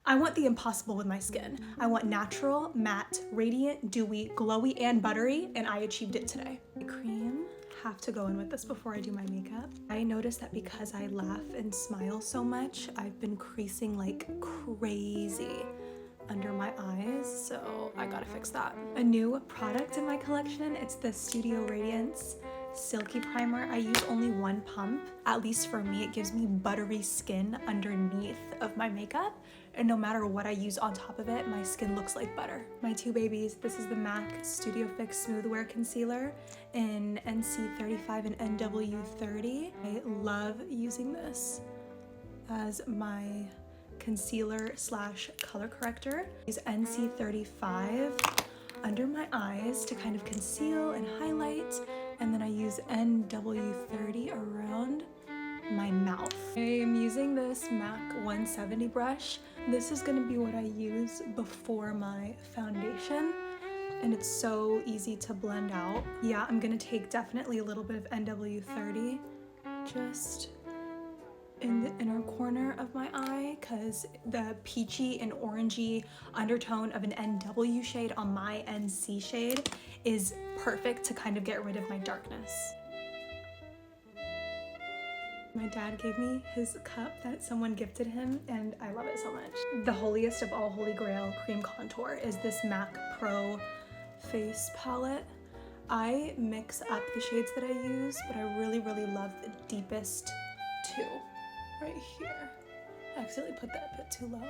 I want the impossible with my skin. I want natural, matte, radiant, dewy, glowy, and buttery, and I achieved it today. The cream, have to go in with this before I do my makeup. I noticed that because I laugh and smile so much, I've been creasing like crazy under my eyes, so I gotta fix that. A new product in my collection, it's the Studio Radiance Silky Primer. I use only one pump. At least for me, it gives me buttery skin underneath of my makeup, and no matter what I use on top of it, my skin looks like butter. My two babies, this is the MAC Studio Fix Smoothwear Concealer in NC35 and NW30. I love using this as my concealer slash color corrector. I use NC35 under my eyes to kind of conceal and highlight, and then I use NW30 around my mouth. I am using this MAC 170 brush. This is gonna be what I use before my foundation, and it's so easy to blend out. Yeah, I'm gonna take definitely a little bit of NW30 just in the inner corner of my eye, because the peachy and orangey undertone of an NW shade on my NC shade is perfect to kind of get rid of my darkness. My dad gave me his cup that someone gifted him, and I love it so much. The holiest of all holy grail cream contour is this MAC Pro face palette. I mix up the shades that I use, but I really love the deepest two right here. I accidentally put that a bit too low.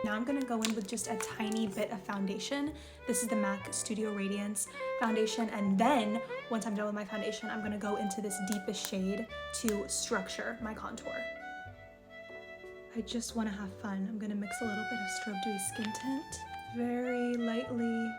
Now I'm gonna go in with just a tiny bit of foundation. This is the MAC Studio Radiance foundation, and then once I'm done with my foundation, I'm gonna go into this deepest shade to structure my contour. I just wanna have fun. I'm gonna mix a little bit of Strobe Dewy Skin Tint. Very lightly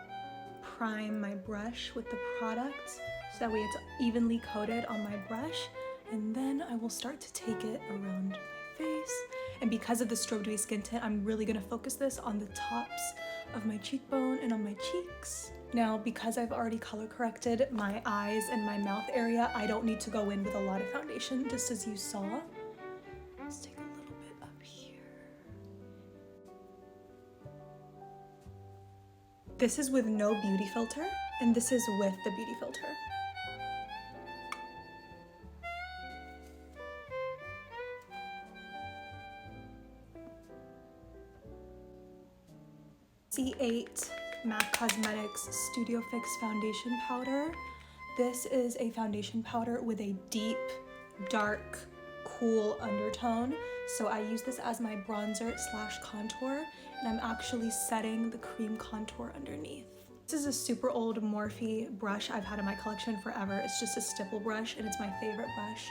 prime my brush with the product so that way it's evenly coated on my brush, and then I will start to take it around my face. And because of the Strobe Dewy Skin Tint, I'm really gonna focus this on the tops of my cheekbone and on my cheeks. Now, because I've already color corrected my eyes and my mouth area, I don't need to go in with a lot of foundation, just as you saw. Let's take a little bit up here. This is with no beauty filter, and this is with the beauty filter. C8 MAC Cosmetics Studio Fix Foundation Powder. This is a foundation powder with a deep, dark, cool undertone. So I use this as my bronzer slash contour, and I'm actually setting the cream contour underneath. This is a super old Morphe brush I've had in my collection forever. It's just a stipple brush, and it's my favorite brush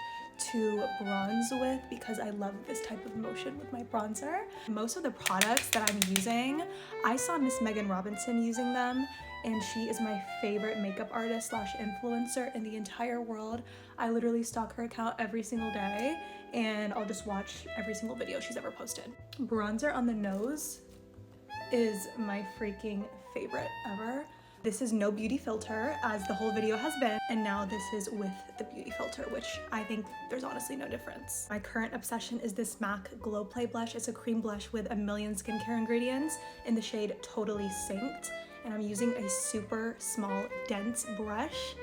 to bronze with because I love this type of motion with my bronzer. Most of the products that I'm using, I saw Miss Megan Robinson using them, and she is my favorite makeup artist slash influencer in the entire world. I literally stalk her account every single day, and I'll just watch every single video she's ever posted. Bronzer on the nose is my freaking favorite ever. This is no beauty filter, as the whole video has been, and now this is with the beauty filter, which I think there's honestly no difference. My current obsession is this MAC Glow Play blush. It's a cream blush with a million skincare ingredients in the shade Totally Synced, and I'm using a super small, dense brush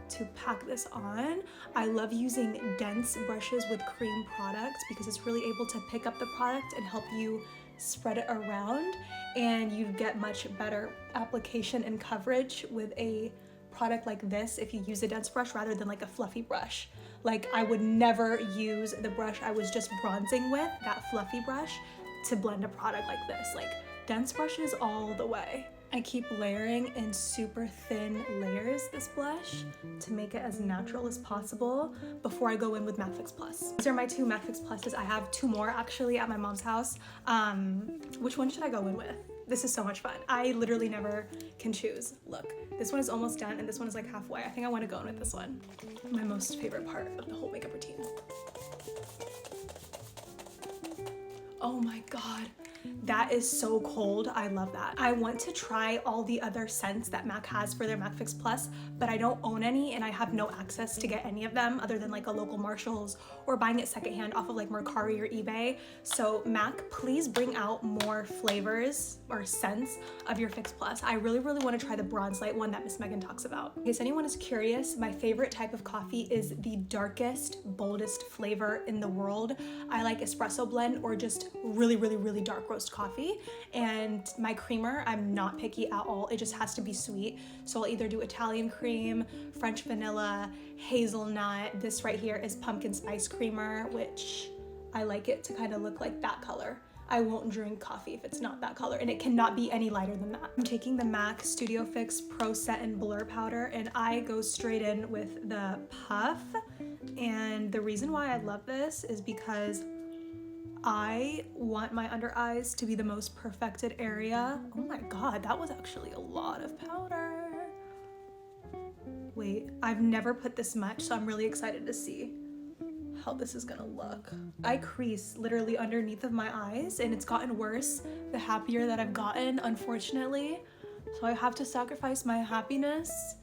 to pack this on. I love using dense brushes with cream products because it's really able to pick up the product and help you spread it around, and you get much better application and coverage with a product like this if you use a dense brush rather than like a fluffy brush. Like, I would never use the brush I was just bronzing with, that fluffy brush, to blend a product like this. Like, dense brushes all the way. I keep layering in super thin layers this blush to make it as natural as possible before I go in with Matte Fix Plus. These are my two Matte Fix Pluses. I have two more actually at my mom's house. Which one should I go in with? This is so much fun. I literally never can choose. Look, this one is almost done and this one is like halfway. I think I want to go in with this one. My most favorite part of the whole makeup routine. Oh my God. That is so cold. I love that. I want to try all the other scents that MAC has for their MAC Fix Plus, but I don't own any and I have no access to get any of them other than like a local Marshalls or buying it secondhand off of like Mercari or eBay. So MAC, please bring out more flavors or scents of your Fix Plus. I really want to try the Bronze Light one that Miss Megan talks about. In case anyone is curious, my favorite type of coffee is the darkest, boldest flavor in the world. I like espresso blend or just really dark roast coffee. And my creamer, I'm not picky at all. It just has to be sweet. So I'll either do Italian cream, French vanilla, hazelnut. This right here is pumpkin spice creamer, which I like it to kind of look like that color. I won't drink coffee if it's not that color, and it cannot be any lighter than that. I'm taking the MAC Studio Fix Pro Set and Blur Powder, and I go straight in with the puff. And the reason why I love this is because I want my under eyes to be the most perfected area. Oh my God, that was actually a lot of powder. Wait, I've never put this much, so I'm really excited to see how this is gonna look. I crease literally underneath of my eyes, and it's gotten worse the happier that I've gotten, unfortunately. So I have to sacrifice my happiness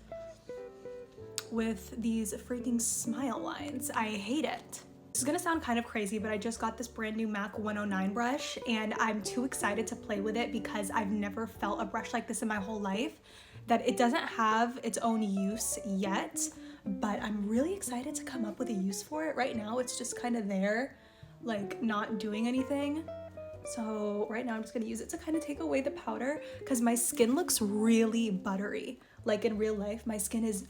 with these freaking smile lines. I hate it. This is gonna sound kind of crazy, but I just got this brand new MAC 109 brush, and I'm too excited to play with it because I've never felt a brush like this in my whole life. That it doesn't have its own use yet, but I'm really excited to come up with a use for it. Right now, it's just kind of there, like not doing anything. So right now I'm just gonna use it to kind of take away the powder because my skin looks really buttery. Like in real life, my skin is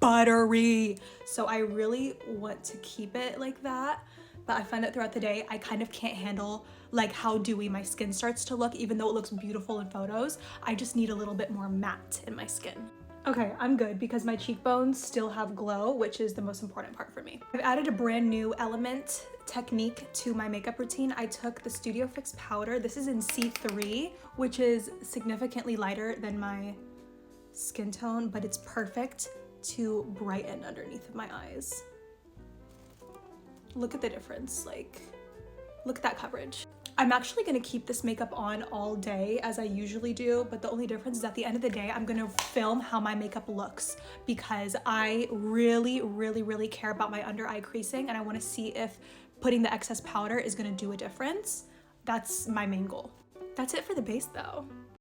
buttery. So I really want to keep it like that. But I find that throughout the day, I kind of can't handle like how dewy my skin starts to look, even though it looks beautiful in photos. I just need a little bit more matte in my skin. Okay, I'm good because my cheekbones still have glow, which is the most important part for me. I've added a brand new element technique to my makeup routine. I took the Studio Fix powder. This is in C3, which is significantly lighter than my skin tone, but it's perfect to brighten underneath of my eyes. Look at the difference, like, look at that coverage. I'm actually gonna keep this makeup on all day as I usually do, but the only difference is at the end of the day, I'm gonna film how my makeup looks because I really care about my under eye creasing, and I wanna see if putting the excess powder is gonna do a difference. That's my main goal. That's it for the base though.